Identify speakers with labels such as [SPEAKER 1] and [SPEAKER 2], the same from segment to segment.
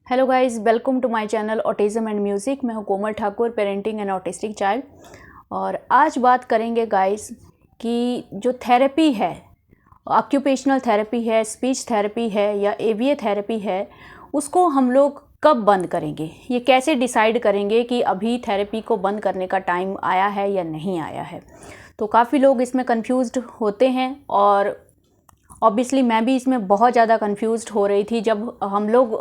[SPEAKER 1] Hello guys, welcome to my channel autism and music. मैं हूं Komal Thakur, parenting and autistic child. और आज बात करेंगे गाइस कि जो थेरेपी है, ऑक्यूपेशनल थेरेपी है, स्पीच थेरेपी है या एवीए थेरेपी है, उसको हम लोग कब बंद करेंगे, ये कैसे डिसाइड करेंगे कि अभी थेरेपी को बंद करने का टाइम आया है या नहीं आया है। तो काफ़ी लोग इसमें कन्फ्यूज़्ड होते हैं और ऑब्वियसली मैं भी इसमें बहुत ज़्यादा कंफ्यूज्ड हो रही थी। जब हम लोग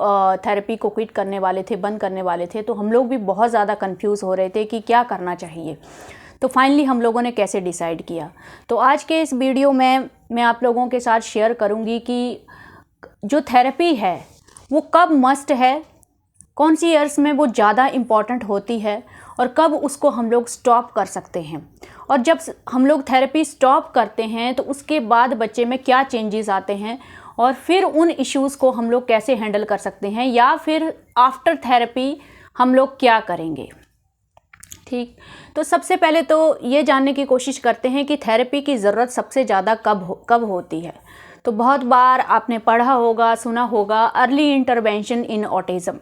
[SPEAKER 1] थेरेपी को क्विट करने वाले थे, बंद करने वाले थे, तो हम लोग भी बहुत ज़्यादा कंफ्यूज हो रहे थे कि क्या करना चाहिए। तो फाइनली हम लोगों ने कैसे डिसाइड किया। तो आज के इस वीडियो में मैं आप लोगों के साथ शेयर करूंगी कि जो थेरेपी है वो कब मस्ट है, कौन सी ईयर्स में वो ज़्यादा इम्पॉर्टेंट होती है और कब उसको हम लोग स्टॉप कर सकते हैं। और जब हम लोग थेरेपी स्टॉप करते हैं तो उसके बाद बच्चे में क्या चेंजेस आते हैं और फिर उन इश्यूज़ को हम लोग कैसे हैंडल कर सकते हैं, या फिर आफ्टर थेरेपी हम लोग क्या करेंगे। ठीक, तो सबसे पहले तो ये जानने की कोशिश करते हैं कि थेरेपी की ज़रूरत सबसे ज़्यादा कब होती है। तो बहुत बार आपने पढ़ा होगा, सुना होगा, अर्ली इंटरवेंशन इन ऑटिज़म,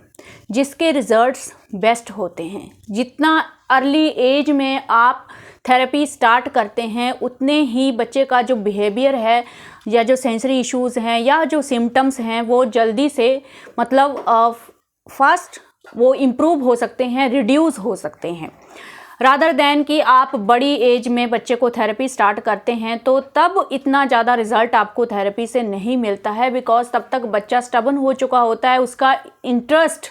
[SPEAKER 1] जिसके रिजल्ट्स बेस्ट होते हैं। जितना अर्ली एज में आप थेरेपी स्टार्ट करते हैं उतने ही बच्चे का जो बिहेवियर है या जो सेंसरी इश्यूज़ हैं या जो सिम्टम्स हैं वो जल्दी से मतलब फास्ट वो इम्प्रूव हो सकते हैं, रिड्यूस हो सकते हैं। रादर दैन कि आप बड़ी एज में बच्चे को थेरेपी स्टार्ट करते हैं तो तब इतना ज़्यादा रिजल्ट आपको थेरेपी से नहीं मिलता है, बिकॉज तब तक बच्चा स्टबन हो चुका होता है, उसका इंटरेस्ट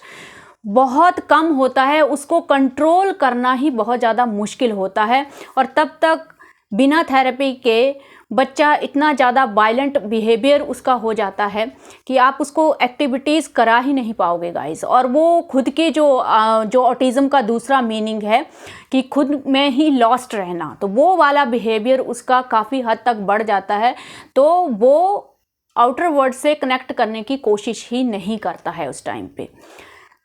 [SPEAKER 1] बहुत कम होता है, उसको कंट्रोल करना ही बहुत ज़्यादा मुश्किल होता है। और तब तक बिना थेरेपी के बच्चा इतना ज़्यादा वायलेंट बिहेवियर उसका हो जाता है कि आप उसको एक्टिविटीज़ करा ही नहीं पाओगे गाइस। और वो खुद के जो ऑटिज़म का दूसरा मीनिंग है कि खुद में ही लॉस्ट रहना, तो वो वाला बिहेवियर उसका काफ़ी हद तक बढ़ जाता है। तो वो आउटर वर्ल्ड से कनेक्ट करने की कोशिश ही नहीं करता है उस टाइम पे।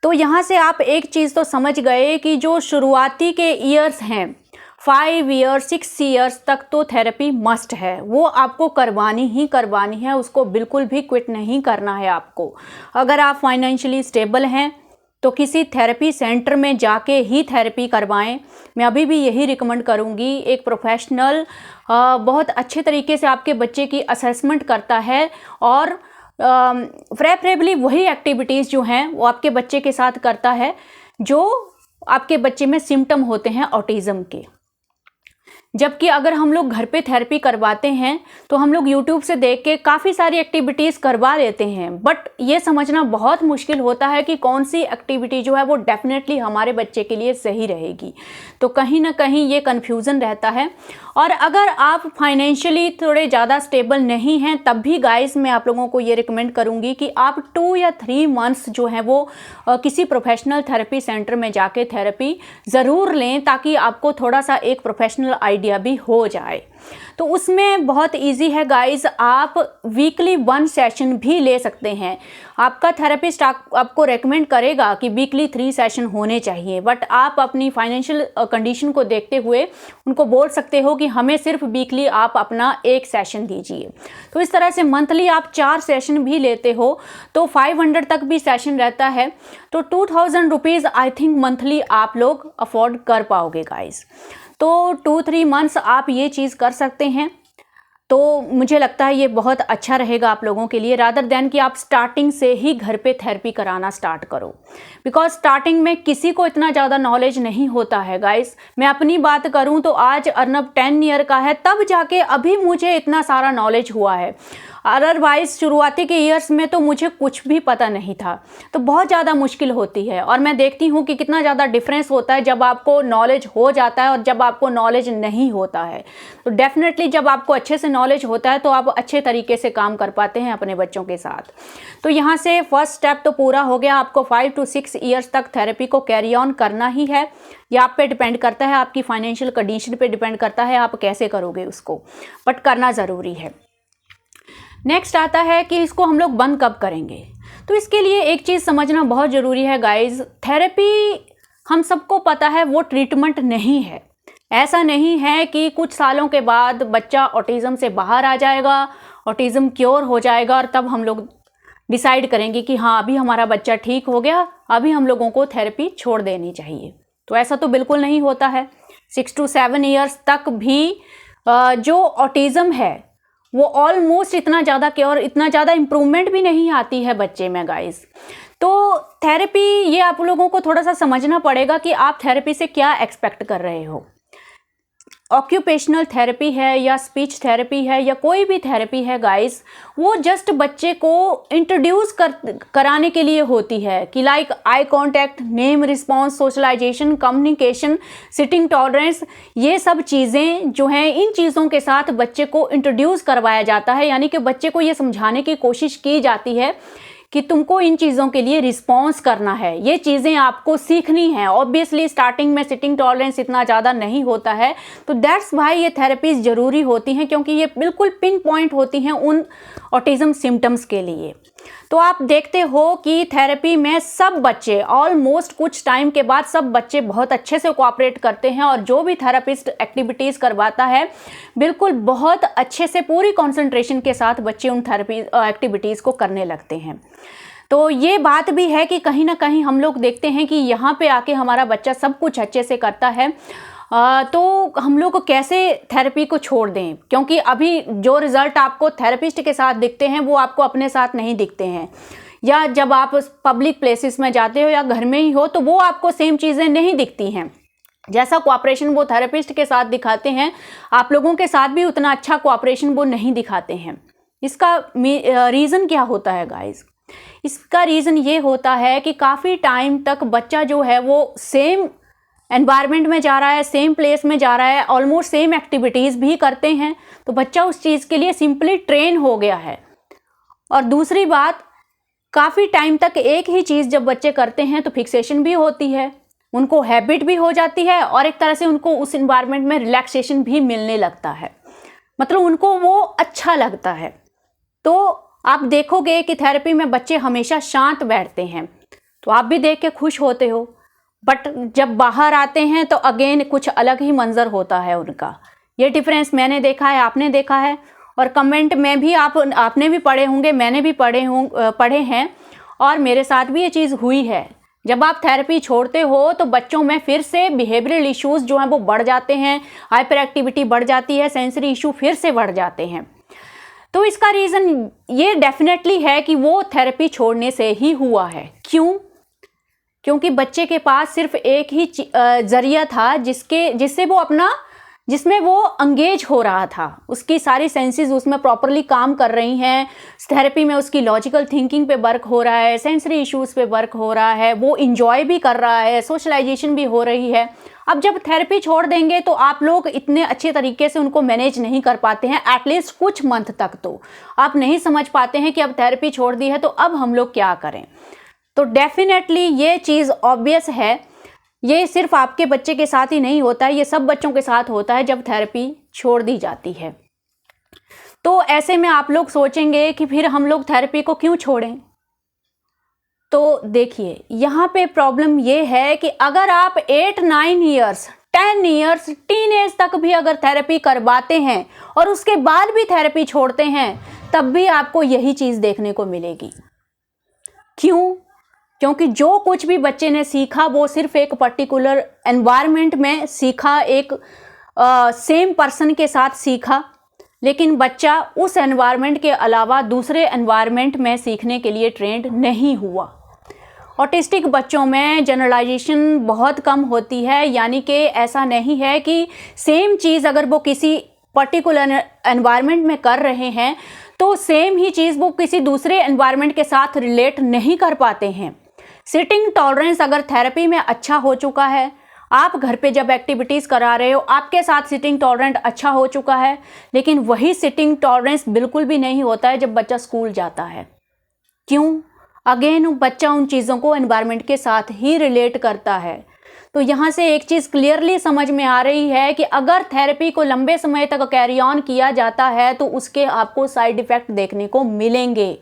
[SPEAKER 1] तो यहाँ से आप एक चीज़ तो समझ गए कि जो शुरुआती के ईयर्स हैं, 5 ईयर्स 6 ईयर्स तक तो थेरेपी मस्ट है, वो आपको करवानी ही करवानी है, उसको बिल्कुल भी क्विट नहीं करना है आपको। अगर आप फाइनेंशियली स्टेबल हैं तो किसी थेरेपी सेंटर में जाके ही थेरेपी करवाएं। मैं अभी भी यही रिकमेंड करूंगी। एक प्रोफेशनल बहुत अच्छे तरीके से आपके बच्चे की असेसमेंट करता है और प्रेफरेबली वही एक्टिविटीज़ जो हैं वो आपके बच्चे के साथ करता है जो आपके बच्चे में सिम्टम होते हैं ऑटिज़म के। जबकि अगर हम लोग घर पे थेरेपी करवाते हैं तो हम लोग यूट्यूब से देख के काफ़ी सारी एक्टिविटीज़ करवा लेते हैं, बट ये समझना बहुत मुश्किल होता है कि कौन सी एक्टिविटी जो है वो डेफिनेटली हमारे बच्चे के लिए सही रहेगी। तो कहीं ना कहीं ये कन्फ्यूज़न रहता है। और अगर आप फाइनेंशियली थोड़े ज़्यादा स्टेबल नहीं हैं तब भी गाइस मैं आप लोगों को ये रिकमेंड करूँगी कि आप 2 या 3 मंथ्स जो हैं वो किसी प्रोफेशनल थेरेपी सेंटर में जाके थेरेपी ज़रूर लें, ताकि आपको थोड़ा सा एक प्रोफेशनल आइडिया भी हो जाए। तो उसमें बहुत इजी है गाइस, आप वीकली 1 सेशन भी ले सकते हैं। आपका थेरेपिस्ट आपको रेकमेंड करेगा कि वीकली 3 सेशन होने चाहिए, बट आप अपनी फाइनेंशियल कंडीशन को देखते हुए उनको बोल सकते हो कि हमें सिर्फ वीकली आप अपना 1 सेशन दीजिए। तो इस तरह से मंथली आप 4 सेशन भी लेते हो तो 500 तक भी सेशन रहता है, तो 2000 रुपीज़ आई थिंक मंथली आप लोग अफोर्ड कर पाओगे गाइस। तो 2-3 मंथ्स आप ये चीज़ कर सकते हैं। तो मुझे लगता है ये बहुत अच्छा रहेगा आप लोगों के लिए, रादर देन कि आप स्टार्टिंग से ही घर पे थेरेपी कराना स्टार्ट करो। बिकॉज स्टार्टिंग में किसी को इतना ज़्यादा नॉलेज नहीं होता है गाइस। मैं अपनी बात करूं तो आज अर्नब 10 ईयर का है, तब जाके अभी मुझे इतना सारा नॉलेज हुआ है। अदरवाइज शुरुआती के ईयर्स में तो मुझे कुछ भी पता नहीं था। तो बहुत ज़्यादा मुश्किल होती है और मैं देखती हूँ कि कितना ज़्यादा डिफरेंस होता है जब आपको नॉलेज हो जाता है और जब आपको नॉलेज नहीं होता है। तो डेफिनेटली जब आपको अच्छे से नॉलेज होता है तो आप अच्छे तरीके से काम कर पाते हैं अपने बच्चों के साथ। तो यहाँ से फर्स्ट स्टेप तो पूरा हो गया। आपको 5 to 6 ईयर्स तक थेरेपी को कैरी ऑन करना ही है। यह आप पे डिपेंड करता है, आपकी फाइनेंशियल कंडीशन पे डिपेंड करता है आप कैसे करोगे उसको, बट करना ज़रूरी है। नेक्स्ट आता है कि इसको हम लोग बंद कब करेंगे। तो इसके लिए एक चीज़ समझना बहुत ज़रूरी है गाइज, थेरेपी हम सबको पता है वो ट्रीटमेंट नहीं है। ऐसा नहीं है कि कुछ सालों के बाद बच्चा ऑटिज़म से बाहर आ जाएगा, ऑटिज़म क्योर हो जाएगा और तब हम लोग डिसाइड करेंगे कि हाँ अभी हमारा बच्चा ठीक हो गया, अभी हम लोगों को थेरेपी छोड़ देनी चाहिए। तो ऐसा तो बिल्कुल नहीं होता है। 6 to 7 ईयर्स तक भी जो ऑटिज़म है वो ऑलमोस्ट इतना ज़्यादा केयर, इतना ज़्यादा इम्प्रूवमेंट भी नहीं आती है बच्चे में गाइस। तो थेरेपी, ये आप लोगों को थोड़ा सा समझना पड़ेगा कि आप थेरेपी से क्या एक्सपेक्ट कर रहे हो। ऑक्यूपेशनल थेरेपी है या स्पीच थेरेपी है या कोई भी थेरेपी है गाइस, वो जस्ट बच्चे को इंट्रोड्यूस कराने के लिए होती है कि like eye contact, name response, socialisation, communication, sitting tolerance, ये सब चीज़ें जो हैं, इन चीज़ों के साथ बच्चे को इंट्रोड्यूस करवाया जाता है। यानी कि बच्चे को ये समझाने की कोशिश की जाती है कि तुमको इन चीज़ों के लिए रिस्पॉन्स करना है, ये चीज़ें आपको सीखनी है। ऑब्वियसली स्टार्टिंग में सिटिंग टॉलरेंस इतना ज़्यादा नहीं होता है, तो दैट्स वाई ये थेरेपीज ज़रूरी होती हैं, क्योंकि ये बिल्कुल पिन पॉइंट होती हैं उन ऑटिज़म सिम्टम्स के लिए। तो आप देखते हो कि थेरेपी में सब बच्चे ऑलमोस्ट कुछ टाइम के बाद सब बच्चे बहुत अच्छे से कोऑपरेट करते हैं, और जो भी थेरेपिस्ट एक्टिविटीज़ करवाता है बिल्कुल बहुत अच्छे से पूरी कंसंट्रेशन के साथ बच्चे उन थेरेपी एक्टिविटीज़ को करने लगते हैं। तो ये बात भी है कि कहीं ना कहीं हम लोग देखते हैं कि यहाँ पे आके हमारा बच्चा सब कुछ अच्छे से करता है, तो हम लोग को कैसे थेरेपी को छोड़ दें, क्योंकि अभी जो रिज़ल्ट आपको थेरेपिस्ट के साथ दिखते हैं वो आपको अपने साथ नहीं दिखते हैं, या जब आप पब्लिक प्लेसेस में जाते हो या घर में ही हो तो वो आपको सेम चीज़ें नहीं दिखती हैं। जैसा कोऑपरेशन वो थेरेपिस्ट के साथ दिखाते हैं, आप लोगों के साथ भी उतना अच्छा कोऑपरेशन वो नहीं दिखाते हैं। इसका रीज़न क्या होता है गाइस? इसका रीज़न ये होता है कि काफ़ी टाइम तक बच्चा जो है वो सेम एनवायरनमेंट में जा रहा है, सेम प्लेस में जा रहा है, ऑलमोस्ट सेम एक्टिविटीज़ भी करते हैं, तो बच्चा उस चीज़ के लिए सिंपली ट्रेन हो गया है। और दूसरी बात, काफ़ी टाइम तक एक ही चीज़ जब बच्चे करते हैं तो फिक्सेशन भी होती है, उनको हैबिट भी हो जाती है, और एक तरह से उनको उस एनवायरनमेंट में रिलैक्सेशन भी मिलने लगता है, मतलब उनको वो अच्छा लगता है। तो आप देखोगे कि थेरेपी में बच्चे हमेशा शांत बैठते हैं, तो आप भी देख के खुश होते हो, बट जब बाहर आते हैं तो अगेन कुछ अलग ही मंजर होता है उनका। ये डिफरेंस मैंने देखा है, आपने देखा है, और कमेंट में भी आपने भी पढ़े होंगे, मैंने भी पढ़े हैं, और मेरे साथ भी ये चीज़ हुई है। जब आप थेरेपी छोड़ते हो तो बच्चों में फिर से बिहेवियरल इश्यूज़ जो हैं वो बढ़ जाते हैं, हाइपर एक्टिविटी बढ़ जाती है, सेंसरी इशू फिर से बढ़ जाते हैं। तो इसका रीज़न ये डेफिनेटली है कि वो थेरेपी छोड़ने से ही हुआ है। क्यों? क्योंकि बच्चे के पास सिर्फ एक ही जरिया था जिसमें वो एंगेज हो रहा था, उसकी सारी सेंसेस उसमें प्रॉपरली काम कर रही हैं। थेरेपी में उसकी लॉजिकल थिंकिंग पे वर्क हो रहा है, सेंसरी इश्यूज़ पे वर्क हो रहा है, वो इंजॉय भी कर रहा है, सोशलाइजेशन भी हो रही है। अब जब थेरेपी छोड़ देंगे तो आप लोग इतने अच्छे तरीके से उनको मैनेज नहीं कर पाते हैं, एटलीस्ट कुछ मंथ तक तो आप नहीं समझ पाते हैं कि अब थेरेपी छोड़ दी है तो अब हम लोग क्या करें। तो डेफिनेटली ये चीज़ ऑब्वियस है, ये सिर्फ आपके बच्चे के साथ ही नहीं होता है, ये सब बच्चों के साथ होता है जब थेरेपी छोड़ दी जाती है। तो ऐसे में आप लोग सोचेंगे कि फिर हम लोग थेरेपी को क्यों छोड़ें। तो देखिए, यहाँ पे प्रॉब्लम ये है कि अगर आप 8, 9 ईयर्स, 10 ईयर्स, टीन एज तक भी अगर थेरेपी करवाते हैं और उसके बाद भी थेरेपी छोड़ते हैं, तब भी आपको यही चीज़ देखने को मिलेगी। क्यों? क्योंकि जो कुछ भी बच्चे ने सीखा वो सिर्फ एक पर्टिकुलर एनवायरनमेंट में सीखा, एक सेम पर्सन के साथ सीखा, लेकिन बच्चा उस एनवायरनमेंट के अलावा दूसरे एनवायरनमेंट में सीखने के लिए ट्रेंड नहीं हुआ। ऑटिस्टिक बच्चों में जनरलाइजेशन बहुत कम होती है, यानी कि ऐसा नहीं है कि सेम चीज़ अगर वो किसी पर्टिकुलर एनवायरनमेंट में कर रहे हैं तो सेम ही चीज़ वो किसी दूसरे एनवायरनमेंट के साथ रिलेट नहीं कर पाते हैं। सिटिंग टॉलरेंस अगर थेरेपी में अच्छा हो चुका है, आप घर पे जब एक्टिविटीज़ करा रहे हो आपके साथ सिटिंग टॉलरेंट अच्छा हो चुका है, लेकिन वही सिटिंग टॉलरेंस बिल्कुल भी नहीं होता है जब बच्चा स्कूल जाता है। क्यों? अगेन बच्चा उन चीज़ों को एनवायरनमेंट के साथ ही रिलेट करता है। तो यहाँ से एक चीज़ क्लियरली समझ में आ रही है कि अगर थेरेपी को लंबे समय तक कैरी ऑन किया जाता है तो उसके आपको साइड इफ़ेक्ट देखने को मिलेंगे।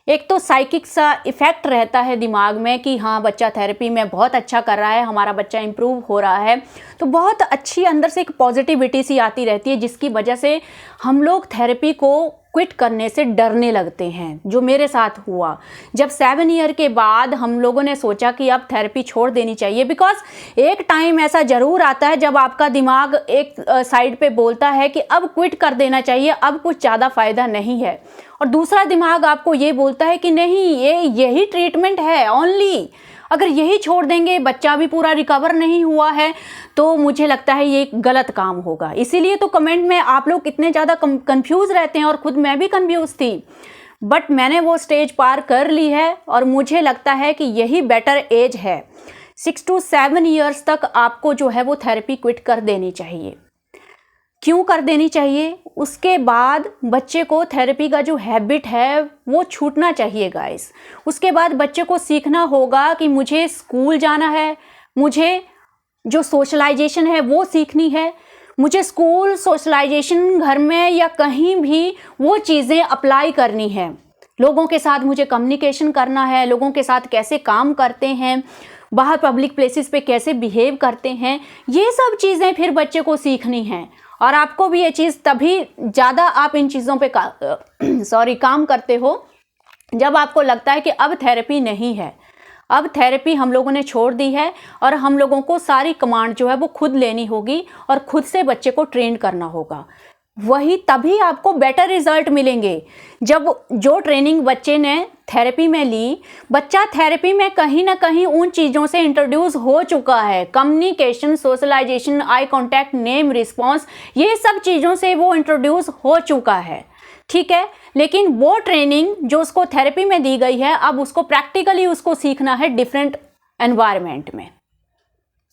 [SPEAKER 1] एक तो साइकिक सा इफ़ेक्ट रहता है दिमाग में कि हाँ बच्चा थेरेपी में बहुत अच्छा कर रहा है, हमारा बच्चा इम्प्रूव हो रहा है, तो बहुत अच्छी अंदर से एक पॉजिटिविटी सी आती रहती है, जिसकी वजह से हम लोग थेरेपी को क्विट करने से डरने लगते हैं, जो मेरे साथ हुआ। जब 7 ईयर के बाद हम लोगों ने सोचा कि अब थेरेपी छोड़ देनी चाहिए, बिकॉज एक टाइम ऐसा ज़रूर आता है जब आपका दिमाग एक साइड पे बोलता है कि अब क्विट कर देना चाहिए, अब कुछ ज़्यादा फ़ायदा नहीं है, और दूसरा दिमाग आपको ये बोलता है कि नहीं, यही ट्रीटमेंट है ओनली, अगर यही छोड़ देंगे, बच्चा भी पूरा रिकवर नहीं हुआ है, तो मुझे लगता है ये गलत काम होगा। इसीलिए तो कमेंट में आप लोग कितने ज़्यादा कंफ्यूज रहते हैं, और खुद मैं भी कंफ्यूज थी, बट मैंने वो स्टेज पार कर ली है, और मुझे लगता है कि यही बेटर एज है। 6 to 7 ईयर्स तक आपको जो है वो थेरेपी क्विट कर देनी चाहिए। क्यों कर देनी चाहिए? उसके बाद बच्चे को थेरेपी का जो हैबिट है वो छूटना चाहिए गाइस। उसके बाद बच्चे को सीखना होगा कि मुझे स्कूल जाना है, मुझे जो सोशलाइजेशन है वो सीखनी है, मुझे स्कूल सोशलाइजेशन घर में या कहीं भी वो चीज़ें अप्लाई करनी है, लोगों के साथ मुझे कम्युनिकेशन करना है, लोगों के साथ कैसे काम करते हैं, बाहर पब्लिक प्लेसेस पे कैसे बिहेव करते हैं, ये सब चीज़ें फिर बच्चे को सीखनी हैं। और आपको भी ये चीज़ तभी ज़्यादा आप इन चीज़ों पे काम करते हो जब आपको लगता है कि अब थेरेपी नहीं है, अब थेरेपी हम लोगों ने छोड़ दी है, और हम लोगों को सारी कमांड जो है वो खुद लेनी होगी और खुद से बच्चे को ट्रेन करना होगा। वही तभी आपको बेटर रिजल्ट मिलेंगे। जब जो ट्रेनिंग बच्चे ने थेरेपी में ली, बच्चा थेरेपी में कहीं ना कहीं उन चीज़ों से इंट्रोड्यूस हो चुका है, communication, socialisation, eye contact, name, response, ये सब चीज़ों से वो इंट्रोड्यूस हो चुका है, ठीक है। लेकिन वो ट्रेनिंग जो उसको थेरेपी में दी गई है, अब उसको प्रैक्टिकली उसको सीखना है डिफरेंट एनवायरनमेंट में।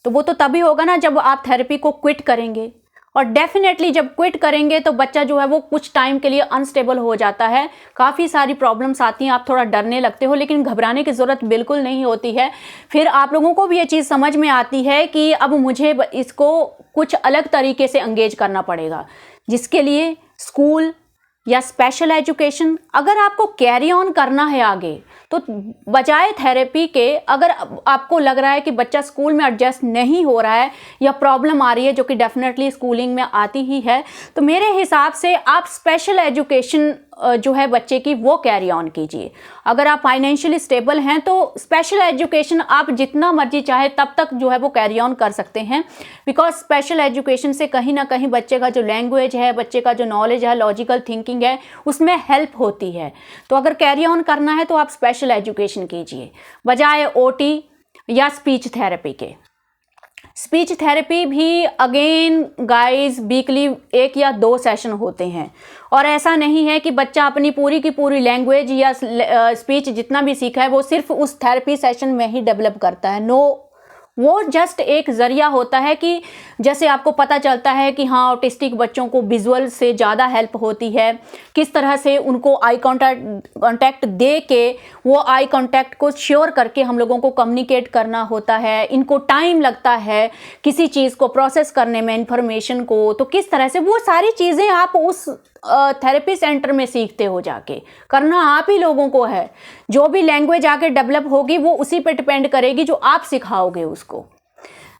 [SPEAKER 1] तो वो तो तभी होगा ना जब आप थेरेपी को क्विट करेंगे, और डेफिनेटली जब क्विट करेंगे तो बच्चा जो है वो कुछ टाइम के लिए अनस्टेबल हो जाता है, काफ़ी सारी प्रॉब्लम्स आती हैं, आप थोड़ा डरने लगते हो, लेकिन घबराने की ज़रूरत बिल्कुल नहीं होती है। फिर आप लोगों को भी ये चीज़ समझ में आती है कि अब मुझे इसको कुछ अलग तरीके से एंगेज करना पड़ेगा, जिसके लिए स्कूल या स्पेशल एजुकेशन, अगर आपको कैरी ऑन करना है आगे, तो बजाय थेरेपी के, अगर आपको लग रहा है कि बच्चा स्कूल में एडजस्ट नहीं हो रहा है या प्रॉब्लम आ रही है, जो कि डेफिनेटली स्कूलिंग में आती ही है, तो मेरे हिसाब से आप स्पेशल एजुकेशन जो है बच्चे की वो कैरी ऑन कीजिए। अगर आप फाइनेंशियली स्टेबल हैं तो स्पेशल एजुकेशन आप जितना मर्जी चाहे तब तक जो है वो कैरी ऑन कर सकते हैं, बिकॉज स्पेशल एजुकेशन से कहीं ना कहीं बच्चे का जो लैंग्वेज है, बच्चे का जो नॉलेज है, लॉजिकल थिंकिंग है, उसमें हेल्प होती है। तो अगर कैरी ऑन करना है तो आप स्पेशल एजुकेशन कीजिए बजाय ओटी या स्पीच थेरेपी के। स्पीच थेरेपी भी अगेन गाइस वीकली 1 या 2 सेशन होते हैं, और ऐसा नहीं है कि बच्चा अपनी पूरी की पूरी लैंग्वेज या स्पीच जितना भी सीखा है वो सिर्फ उस थेरेपी सेशन में ही डेवलप करता है। नो, वो जस्ट एक ज़रिया होता है कि जैसे आपको पता चलता है कि हाँ, ऑटिस्टिक बच्चों को विजुअल से ज़्यादा हेल्प होती है, किस तरह से उनको आई कांटेक्ट दे के, वो आई कांटेक्ट को श्योर करके हम लोगों को कम्युनिकेट करना होता है, इनको टाइम लगता है किसी चीज़ को प्रोसेस करने में, इंफॉर्मेशन को, तो किस तरह से वो सारी चीज़ें आप उस थेरेपी सेंटर में सीखते हो, जाके करना आप ही लोगों को है। जो भी लैंग्वेज आगे डेवलप होगी वो उसी पे डिपेंड करेगी जो आप सिखाओगे उसको।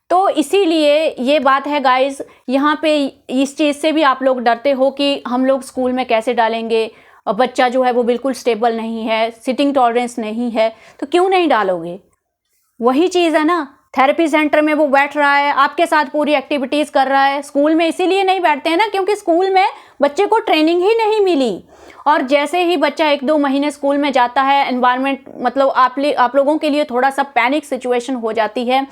[SPEAKER 1] तो इसीलिए ये बात है गाइस, यहाँ पे इस चीज़ से भी आप लोग डरते हो कि हम लोग स्कूल में कैसे डालेंगे, बच्चा जो है वो बिल्कुल स्टेबल नहीं है, सिटिंग टॉलरेंस नहीं है, तो क्यों नहीं डालोगे? वही चीज़ है ना, थेरेपी सेंटर में वो बैठ रहा है, आपके साथ पूरी एक्टिविटीज़ कर रहा है। स्कूल में इसीलिए नहीं बैठते हैं ना, क्योंकि स्कूल में बच्चे को ट्रेनिंग ही नहीं मिली, और जैसे ही बच्चा 1-2 महीने स्कूल में जाता है, एनवायरनमेंट मतलब आप लोगों के लिए थोड़ा सा पैनिक सिचुएशन हो जाती है,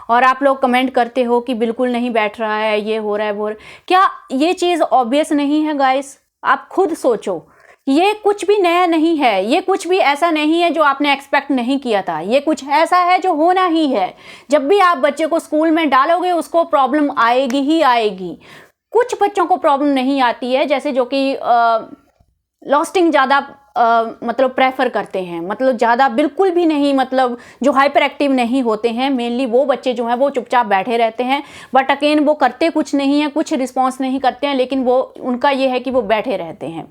[SPEAKER 1] और आप लोग कमेंट करते हो कि बिल्कुल नहीं बैठ रहा है, ये हो रहा है, वो हो रहा है। क्या ये चीज़ ऑब्वियस नहीं है गाइस? आप खुद सोचो, ये कुछ भी नया नहीं है, ये कुछ भी ऐसा नहीं है जो आपने एक्सपेक्ट नहीं किया था, ये कुछ ऐसा है जो होना ही है। जब भी आप बच्चे को स्कूल में डालोगे उसको प्रॉब्लम आएगी ही आएगी। कुछ बच्चों को प्रॉब्लम नहीं आती है, जैसे जो कि लॉस्टिंग ज़्यादा मतलब प्रेफर करते हैं, मतलब ज़्यादा बिल्कुल भी नहीं, मतलब जो हाइपर एक्टिव नहीं होते हैं, मेनली वो बच्चे जो हैं वो चुपचाप बैठे रहते हैं, बट अगेन वो करते कुछ नहीं है, कुछ रिस्पॉन्स नहीं करते हैं, लेकिन वो उनका ये है कि वो बैठे रहते हैं।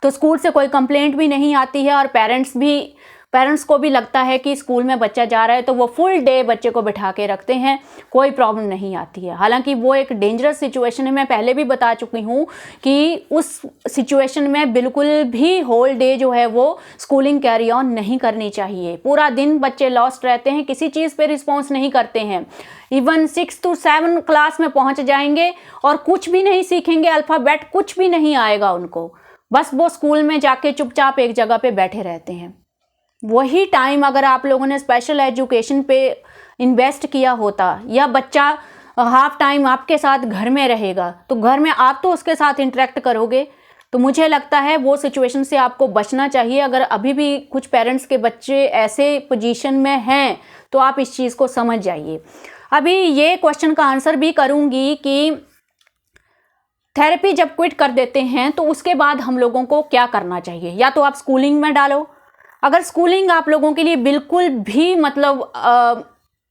[SPEAKER 1] तो स्कूल से कोई कंप्लेंट भी नहीं आती है, और पेरेंट्स भी पेरेंट्स को भी लगता है कि स्कूल में बच्चा जा रहा है तो वो फुल डे बच्चे को बिठा के रखते हैं, कोई प्रॉब्लम नहीं आती है। हालांकि वो एक डेंजरस सिचुएशन है, मैं पहले भी बता चुकी हूँ कि उस सिचुएशन में बिल्कुल भी होल डे जो है वो स्कूलिंग कैरी ऑन नहीं करनी चाहिए। पूरा दिन बच्चे लॉस्ट रहते हैं, किसी चीज़ पे रिस्पॉन्स नहीं करते हैं। इवन 6 to 7 क्लास में पहुँच जाएंगे और कुछ भी नहीं सीखेंगे, अल्फ़ाबेट कुछ भी नहीं आएगा उनको, बस वो स्कूल में जाके चुपचाप एक जगह पे बैठे रहते हैं। वही टाइम अगर आप लोगों ने स्पेशल एजुकेशन पे इन्वेस्ट किया होता, या बच्चा हाफ टाइम आपके साथ घर में रहेगा, तो घर में आप तो उसके साथ इंटरेक्ट करोगे, तो मुझे लगता है वो सिचुएशन से आपको बचना चाहिए। अगर अभी भी कुछ पेरेंट्स के बच्चे ऐसे पोजीशन में हैं तो आप इस चीज़ को समझ जाइए। अभी ये क्वेश्चन का आंसर भी करूँगी कि थेरेपी जब क्विट कर देते हैं तो उसके बाद हम लोगों को क्या करना चाहिए। या तो आप स्कूलिंग में डालो, अगर स्कूलिंग आप लोगों के लिए बिल्कुल भी मतलब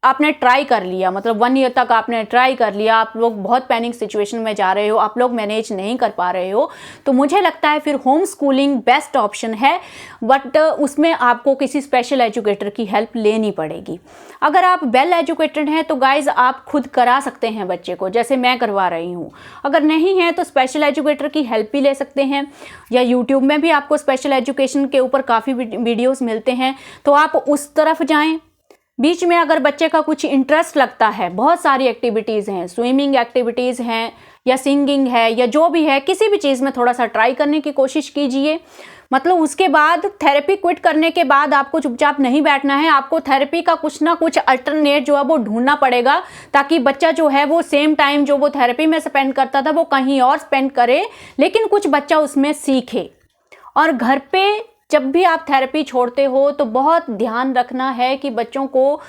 [SPEAKER 1] आपने ट्राई कर लिया, मतलब 1 ईयर तक आपने ट्राई कर लिया, आप लोग बहुत पैनिक सिचुएशन में जा रहे हो, आप लोग मैनेज नहीं कर पा रहे हो, तो मुझे लगता है फिर होम स्कूलिंग बेस्ट ऑप्शन है। बट उसमें आपको किसी स्पेशल एजुकेटर की हेल्प लेनी पड़ेगी। अगर आप वेल एजुकेटेड हैं तो गाइज आप खुद करा सकते हैं बच्चे को, जैसे मैं करवा रही हूँ। अगर नहीं है तो स्पेशल एजुकेटर की हेल्प भी ले सकते हैं, या यूट्यूब में भी आपको स्पेशल एजुकेशन के ऊपर काफ़ी वीडियोज़ मिलते हैं, तो आप उस तरफ जाएँ। बीच में अगर बच्चे का कुछ इंटरेस्ट लगता है, बहुत सारी एक्टिविटीज़ हैं, स्विमिंग एक्टिविटीज़ हैं या सिंगिंग है या जो भी है, किसी भी चीज़ में थोड़ा सा ट्राई करने की कोशिश कीजिए। मतलब उसके बाद थेरेपी क्विट करने के बाद आपको चुपचाप नहीं बैठना है, आपको थेरेपी का कुछ ना कुछ अल्टरनेट जो है वो ढूंढना पड़ेगा, ताकि बच्चा जो है वो सेम टाइम जो वो थेरेपी में स्पेंड करता था वो कहीं और स्पेंड करे, लेकिन कुछ बच्चा उसमें सीखे। और घर पे जब भी आप थेरेपी छोड़ते हो तो बहुत ध्यान रखना है कि बच्चों को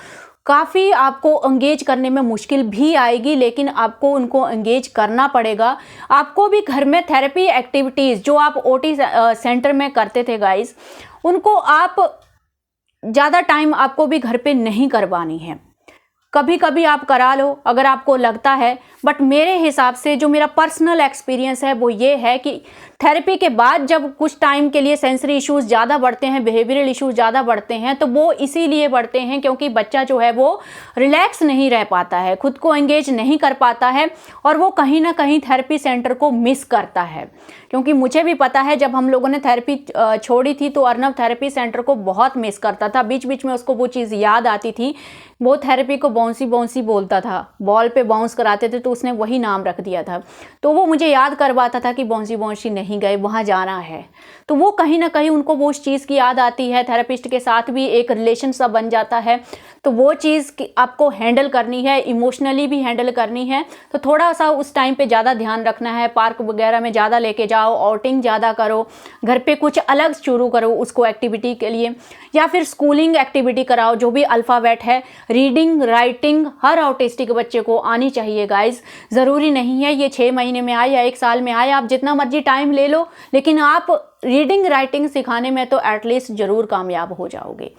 [SPEAKER 1] काफ़ी आपको एंगेज करने में मुश्किल भी आएगी, लेकिन आपको उनको एंगेज करना पड़ेगा। आपको भी घर में थेरेपी एक्टिविटीज़ जो आप ओटी सेंटर में करते थे गाइस, उनको आप ज़्यादा टाइम आपको भी घर पे नहीं करवानी है। कभी कभी आप करा लो अगर आपको लगता है, बट मेरे हिसाब से जो मेरा पर्सनल एक्सपीरियंस है वो ये है कि थेरेपी के बाद जब कुछ टाइम के लिए सेंसरी इश्यूज़ ज़्यादा बढ़ते हैं, बिहेवियरल इश्यूज़ ज़्यादा बढ़ते हैं, तो वो इसीलिए बढ़ते हैं क्योंकि बच्चा जो है वो रिलैक्स नहीं रह पाता है, खुद को एंगेज नहीं कर पाता है, और वो कहीं ना कहीं थेरेपी सेंटर को मिस करता है। क्योंकि मुझे भी पता है जब हम लोगों ने थेरेपी छोड़ी थी तो अर्नव थेरेपी सेंटर को बहुत मिस करता था। बीच बीच में उसको वो चीज़ याद आती थी, वो थेरेपी को बाउंसी बाउंसी बोलता था, बॉल पे बाउंस कराते थे तो उसने वही नाम रख दिया था। तो वो मुझे याद करवाता था कि बाउंसी बाउंसी नहीं गए, वहाँ जाना है। तो वो कहीं ना कहीं उनको वो उस चीज़ की याद आती है, थेरेपिस्ट के साथ भी एक रिलेशन सा बन जाता है। तो वो चीज़ आपको हैंडल करनी है, इमोशनली भी हैंडल करनी है, तो थोड़ा सा उस टाइम पे ज़्यादा ध्यान रखना है। पार्क वगैरह में ज़्यादा लेके जाओ, आउटिंग ज़्यादा करो, घर पे कुछ अलग शुरू करो उसको एक्टिविटी के लिए, या फिर स्कूलिंग एक्टिविटी कराओ जो भी अल्फ़ाबेट है, रीडिंग राइटिंग हर ऑटिस्टिक बच्चे को आनी चाहिए गाइज। ज़रूरी नहीं है ये 6 महीने में आए या 1 साल में आए, आप जितना मर्जी टाइम ले लो, लेकिन आप रीडिंग राइटिंग सिखाने में तो एटलीस्ट ज़रूर कामयाब हो जाओगे।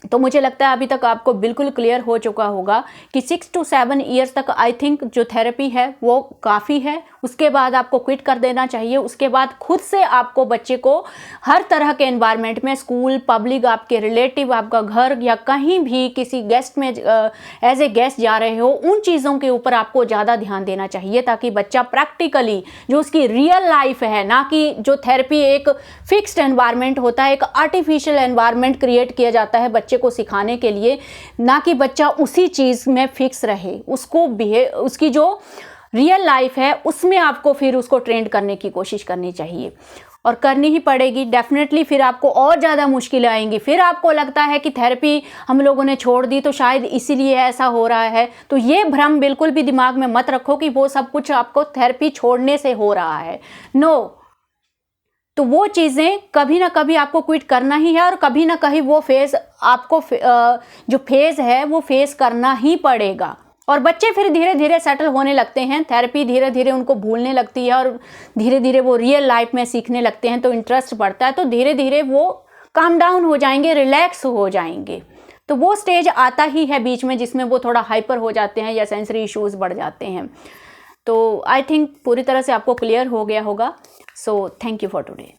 [SPEAKER 1] तो मुझे लगता है अभी तक आपको बिल्कुल क्लियर हो चुका होगा कि 6 to 7 ईयर्स तक आई थिंक जो थेरेपी है वो काफ़ी है। उसके बाद आपको क्विट कर देना चाहिए। उसके बाद खुद से आपको बच्चे को हर तरह के एनवायरनमेंट में, स्कूल, पब्लिक, आपके रिलेटिव, आपका घर या कहीं भी किसी गेस्ट में एज ए गेस्ट जा रहे हो, उन चीज़ों के ऊपर आपको ज़्यादा ध्यान देना चाहिए, ताकि बच्चा प्रैक्टिकली जो उसकी रियल लाइफ है, ना कि जो थेरेपी एक फिक्स्ड एनवायरनमेंट होता है, एक आर्टिफिशियल एनवायरनमेंट क्रिएट किया जाता है बच्चे को सिखाने के लिए, ना कि बच्चा उसी चीज़ में फिक्स रहे। उसको उसकी जो रियल लाइफ है उसमें आपको फिर उसको ट्रेंड करने की कोशिश करनी चाहिए, और करनी ही पड़ेगी डेफिनेटली। फिर आपको और ज़्यादा मुश्किलें आएंगी, फिर आपको लगता है कि थेरेपी हम लोगों ने छोड़ दी तो शायद इसीलिए ऐसा हो रहा है। तो ये भ्रम बिल्कुल भी दिमाग में मत रखो कि वो सब कुछ आपको थेरेपी छोड़ने से हो रहा है। नो, तो वो चीज़ें कभी ना कभी आपको क्विट करना ही है, और कभी ना कहीं वो फेज़ आपको जो फेज़ है वो फेस करना ही पड़ेगा। और बच्चे फिर धीरे धीरे सेटल होने लगते हैं, थेरेपी धीरे धीरे उनको भूलने लगती है, और धीरे धीरे वो रियल लाइफ में सीखने लगते हैं, तो इंटरेस्ट बढ़ता है, तो धीरे धीरे वो काम डाउन हो जाएंगे, रिलैक्स हो जाएंगे। तो वो स्टेज आता ही है बीच में जिसमें वो थोड़ा हाइपर हो जाते हैं या सेंसरी इश्यूज़ बढ़ जाते हैं। तो आई थिंक पूरी तरह से आपको क्लियर हो गया होगा। So thank you for today.